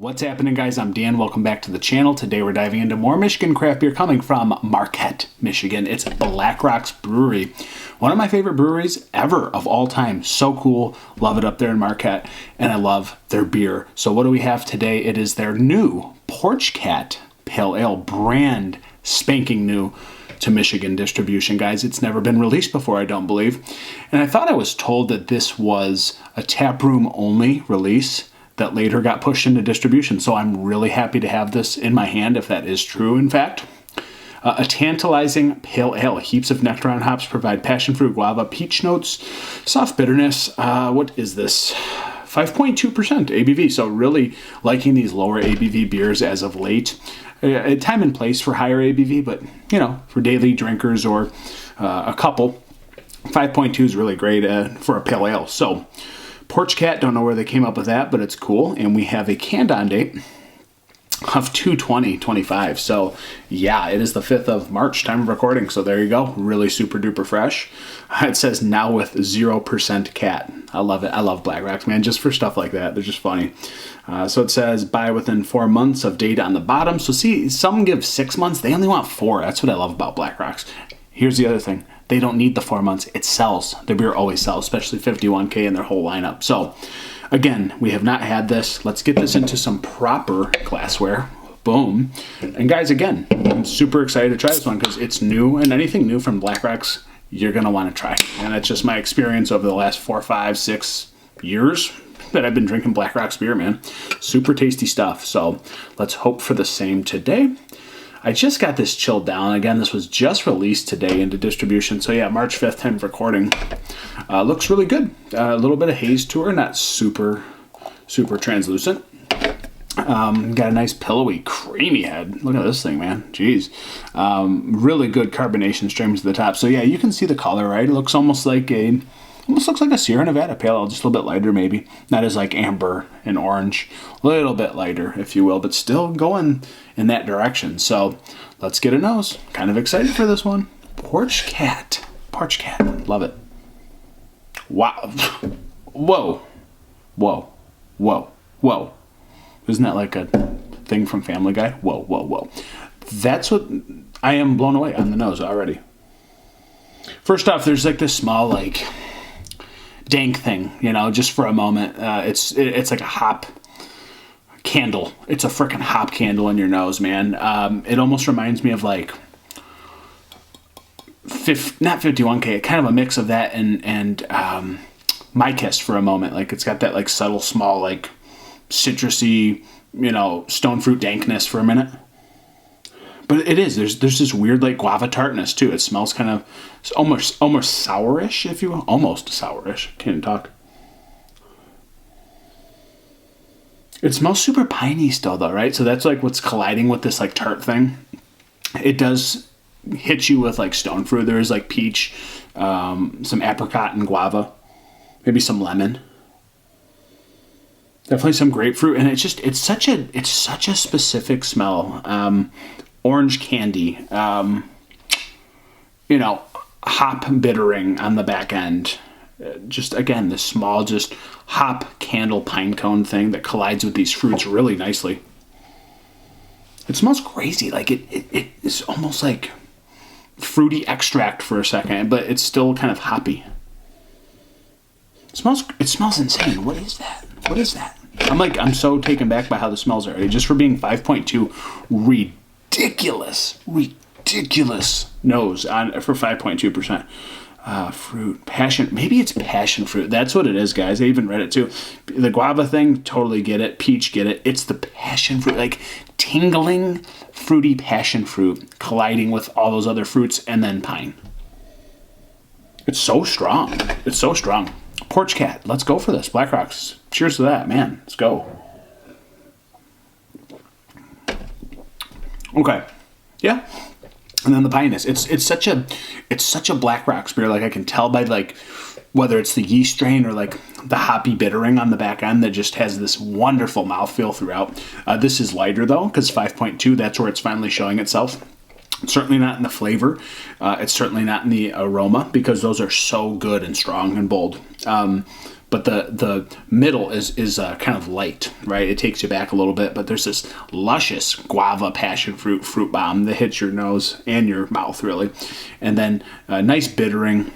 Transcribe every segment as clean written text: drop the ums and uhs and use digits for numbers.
What's happening, guys? I'm Dan. Welcome back to the channel. Today we're diving into more Michigan craft beer coming from Marquette, Michigan. It's BlackRocks Brewery. One of my favorite breweries ever of all time. So cool. Love it up there in Marquette. And I love their beer. So what do we have today? It is their new Porch Pale Ale, brand spanking new to Michigan distribution, guys. It's never been released before, I don't believe. And I thought I was told that this was a taproom only release that later got pushed into distribution. So I'm really happy to have this in my hand, if that is true, in fact. A tantalizing pale ale. Heaps of Nectaron hops provide passion fruit, guava, peach notes, soft bitterness. What is this? 5.2% ABV. So really liking these lower ABV beers as of late. A time and place for higher ABV, but you know, for daily drinkers or a couple, 5.2 is really great for a pale ale. So Porch don't know where they came up with that, but it's cool. And we have a canned on date of 2/20/25. So yeah, it is the 5th of March, time of recording. So there you go. Really super duper fresh. It says now with 0% cat. I love it. I love BlackRocks, man, just for stuff like that. They're just funny. So it says buy within 4 months of data on the bottom. So see, some give 6 months. They only want 4. That's what I love about BlackRocks. Here's the other thing. They don't need the 4 months. It sells. Their beer always sells, especially 51K in their whole lineup. So again, we have not had this. Let's get this into some proper glassware. Boom. And guys, again, I'm super excited to try this one because it's new, and anything new from BlackRocks, you're going to want to try. And it's just my experience over the last 4, 5, 6 years that I've been drinking BlackRocks beer, man. Super tasty stuff. So let's hope for the same today. I just got this chilled down. Again, this was just released today into distribution. So yeah, March 5th, time of recording. Looks really good. A little bit of haze to her, not super translucent. Got a nice pillowy, creamy head. Look at this thing, man. Jeez. Really good carbonation streams to the top. So yeah, you can see the color, right? It looks almost like a Sierra Nevada pale ale, just a little bit lighter maybe. Not as like amber and orange. A little bit lighter, if you will, but still going in that direction. So let's get a nose. Kind of excited for this one. Porch Cat. Love it. Wow. Whoa. Whoa. Whoa. Whoa. Isn't that like a thing from Family Guy? Whoa, whoa, whoa. That's what I am blown away on the nose already. First off, there's like this small like dank thing, you know, just for a moment. It's like a hop candle. It's a freaking hop candle in your nose, man. It almost reminds me of like not 51K, kind of a mix of that and My Kiss for a moment. Like it's got that like subtle small like citrusy, you know, stone fruit dankness for a minute. But it is. There's this weird like guava tartness too. It smells kind of almost sourish, if you will. Almost sourish. Can't even talk. It smells super piney still though, right? So that's like what's colliding with this like tart thing. It does hit you with like stone fruit. There is like peach, some apricot and guava, maybe some lemon. Definitely some grapefruit, and it's such a specific smell. Orange candy, you know, hop bittering on the back end. Just again, this small, just hop candle pine cone thing that collides with these fruits really nicely. It smells crazy, like it's almost like fruity extract for a second, but it's still kind of hoppy. It smells insane. What is that? I'm so taken back by how this smells already. Just for being 5.2, ridiculous nose for 5.2%. Fruit, passion, maybe it's passion fruit. That's what it is, guys. I even read it too. The guava thing, totally get it. Peach, get it. It's the passion fruit, like tingling, fruity passion fruit colliding with all those other fruits and then pine. It's so strong. Porch let's go for this. BlackRocks. Cheers to that, man. Let's go. Okay. Yeah. And then the pineness. It's such a BlackRocks beer. Like I can tell by like whether it's the yeast strain or like the hoppy bittering on the back end that just has this wonderful mouthfeel throughout. This is lighter though, because 5.2, that's where it's finally showing itself. It's certainly not in the flavor. It's certainly not in the aroma because those are so good and strong and bold. but the middle is kind of light, right? It takes you back a little bit, but there's this luscious guava passion fruit bomb that hits your nose and your mouth, really. And then nice bittering.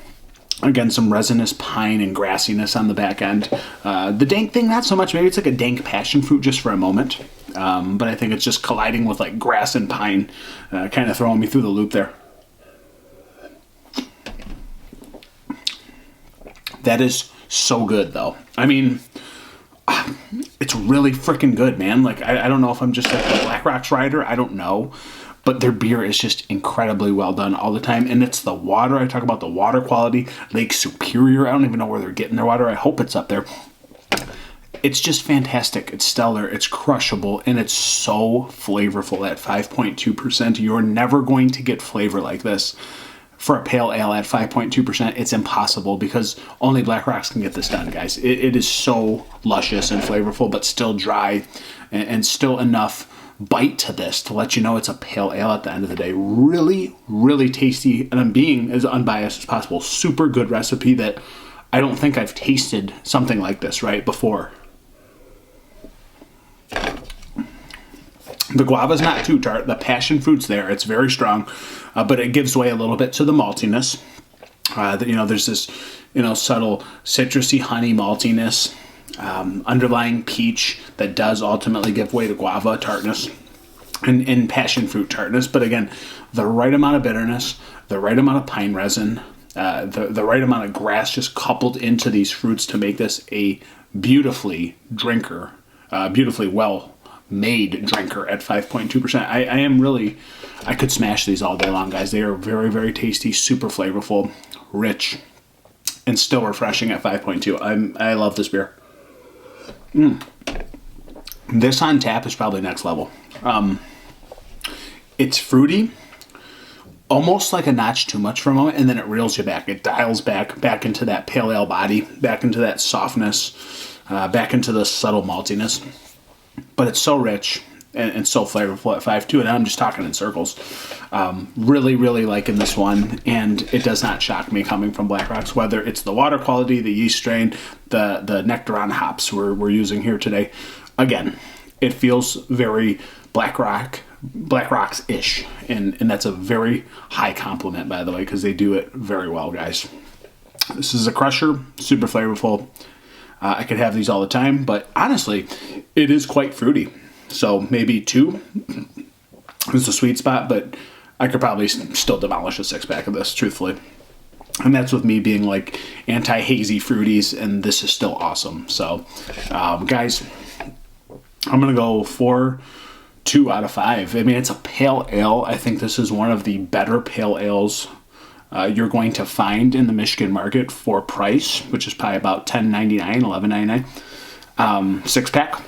Again, some resinous pine and grassiness on the back end. The dank thing, not so much. Maybe it's like a dank passion fruit just for a moment. But I think it's just colliding with like grass and pine, kind of throwing me through the loop there. That is so good, though. I mean, it's really freaking good, man. Like, I don't know if I'm just like a BlackRocks rider. I don't know. But their beer is just incredibly well done all the time. And it's the water. I talk about the water quality. Lake Superior. I don't even know where they're getting their water. I hope it's up there. It's just fantastic. It's stellar. It's crushable. And it's so flavorful at 5.2%. You're never going to get flavor like this. For a pale ale at 5.2%, it's impossible because only BlackRocks can get this done, guys. It is so luscious and flavorful, but still dry and still enough bite to this to let you know it's a pale ale at the end of the day. Really, really tasty, and I'm being as unbiased as possible. Super good recipe that I don't think I've tasted something like this, right, before. The guava's not too tart. The passion fruit's there. It's very strong, but it gives way a little bit to the maltiness. There's this, subtle citrusy honey maltiness, underlying peach that does ultimately give way to guava tartness and passion fruit tartness. But again, the right amount of bitterness, the right amount of pine resin, the right amount of grass just coupled into these fruits to make this a beautifully well made drinker at 5.2%. I could smash these all day long, guys. They are very, very tasty, super flavorful, rich, and still refreshing at 5.2. I love this beer. This on tap is probably next level. It's fruity, almost like a notch too much for a moment, and then it reels you back. It dials back into that pale ale body, back into that softness, back into the subtle maltiness. But it's so rich and so flavorful at 5.2, and I'm just talking in circles. Really, really liking this one, and it does not shock me coming from BlackRocks, whether it's the water quality, the yeast strain, the Nectaron hops we're using here today. Again, it feels very BlackRocks-ish, and that's a very high compliment, by the way, because they do it very well, guys. This is a crusher, super flavorful. I could have these all the time, but honestly, it is quite fruity. So maybe 2 is the sweet spot, but I could probably still demolish a 6-pack of this, truthfully. And that's with me being like anti-hazy fruities, and this is still awesome. So, guys, I'm going to go 4.2 out of 5. I mean, it's a pale ale. I think this is one of the better pale ales you're going to find in the Michigan market for price, which is probably about $10.99, $11.99, 6-pack.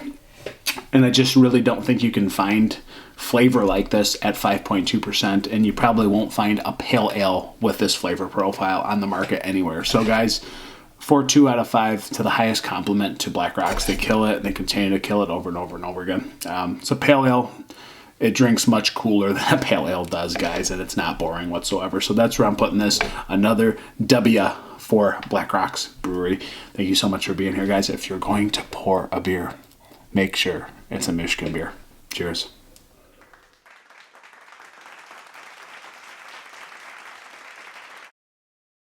And I just really don't think you can find flavor like this at 5.2%, and you probably won't find a pale ale with this flavor profile on the market anywhere. So, guys, 4.2 out of 5 to the highest compliment to BlackRocks. They kill it, and they continue to kill it over and over and over again. It's a pale ale. It drinks much cooler than a pale ale does, guys, and it's not boring whatsoever. So that's where I'm putting this. Another W for BlackRocks Brewery. Thank you so much for being here, guys. If you're going to pour a beer, make sure it's a Michigan beer. Cheers.